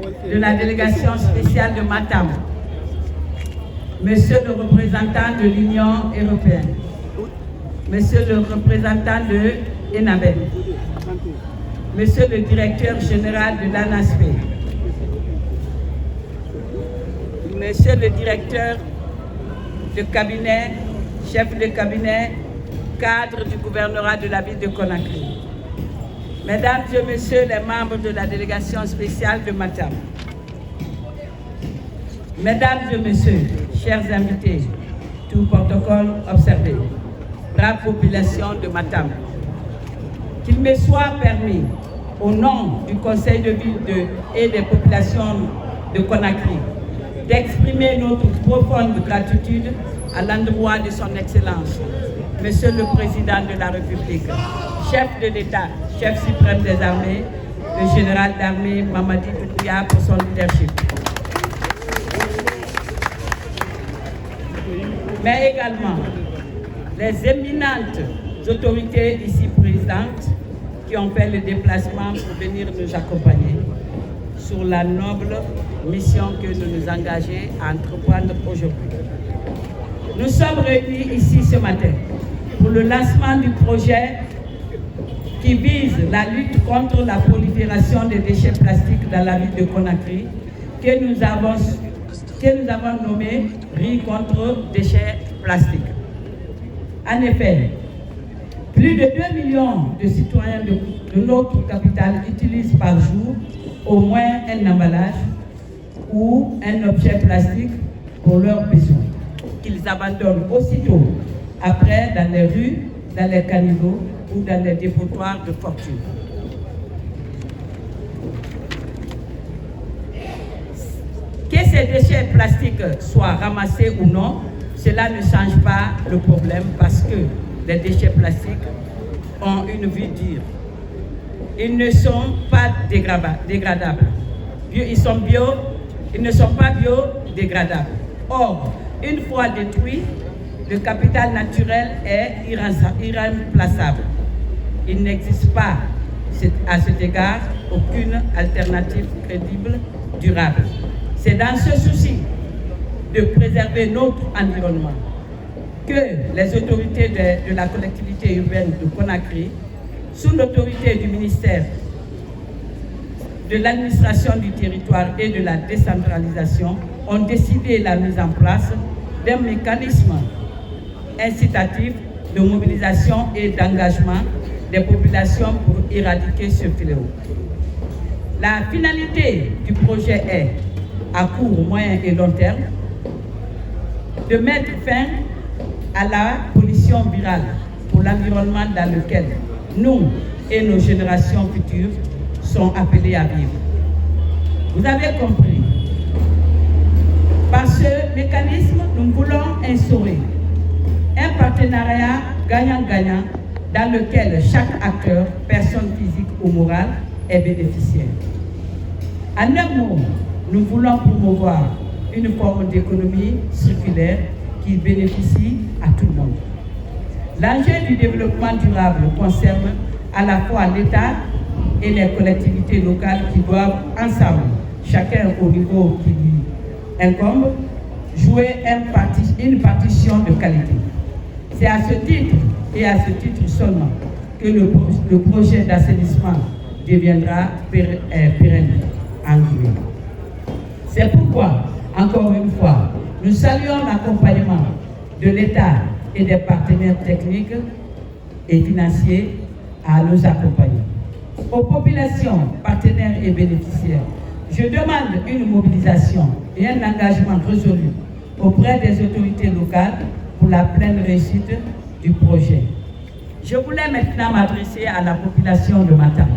de la délégation spéciale de Matam, Monsieur le représentant de l'Union européenne, Monsieur le représentant de ENABEL, Monsieur le directeur général de l'ANASP, Monsieur le directeur de cabinet, chef de cabinet, cadre du gouvernorat de la ville de Conakry, Mesdames et Messieurs les membres de la délégation spéciale de Matam, Mesdames et Messieurs, chers invités, tout protocole observé, brave population de Matam, qu'il me soit permis, au nom du Conseil de ville et des populations de Conakry, d'exprimer notre profonde gratitude à l'endroit de son Excellence, Monsieur le Président de la République, chef de l'État, chef suprême des armées, le général d'armée Mamadi Doumbouya pour son leadership. Mais également les éminentes autorités ici présentes qui ont fait le déplacement pour venir nous accompagner sur la noble mission que nous nous engageons à entreprendre aujourd'hui. Nous sommes réunis ici ce matin pour le lancement du projet qui vise la lutte contre la prolifération des déchets plastiques dans la ville de Conakry, que nous avons nommé Riz contre déchets plastiques. En effet, plus de 2 millions de citoyens de notre capitale utilisent par jour au moins un emballage ou un objet plastique pour leurs besoins, qu'ils abandonnent aussitôt après dans les rues, dans les caniveaux ou dans les dépotoirs de fortune. Que ces déchets plastiques soient ramassés ou non, cela ne change pas le problème parce que les déchets plastiques ont une vie dure. Ils ne sont pas dégradables. Ils ne sont pas biodégradables. Or, une fois détruit, le capital naturel est irremplaçable. Il n'existe pas, à cet égard, aucune alternative crédible, durable. C'est dans ce souci de préserver notre environnement que les autorités de la collectivité urbaine de Conakry, sous l'autorité du ministère de l'administration du territoire et de la décentralisation, ont décidé la mise en place d'un mécanisme incitatif de mobilisation et d'engagement des populations pour éradiquer ce fléau. La finalité du projet est, à court, moyen et long terme, de mettre fin à la pollution virale pour l'environnement dans lequel nous et nos générations futures sont appelés à vivre. Vous avez compris. Par ce mécanisme, nous voulons instaurer un partenariat gagnant-gagnant dans lequel chaque acteur, personne physique ou morale, est bénéficiaire. En un mot, nous voulons promouvoir une forme d'économie circulaire qui bénéficie à tout le monde. L'enjeu du développement durable concerne à la fois l'État et les collectivités locales qui doivent ensemble, chacun au niveau qui lui incombe, jouer une partition de qualité. C'est à ce titre et à ce titre seulement que le projet d'assainissement deviendra pérenne en Guinée. C'est pourquoi, encore une fois, nous saluons l'accompagnement de l'État et des partenaires techniques et financiers à nous accompagner. Aux populations, partenaires et bénéficiaires, je demande une mobilisation et un engagement résolu auprès des autorités locales pour la pleine réussite du projet. Je voulais maintenant m'adresser à la population de Matam.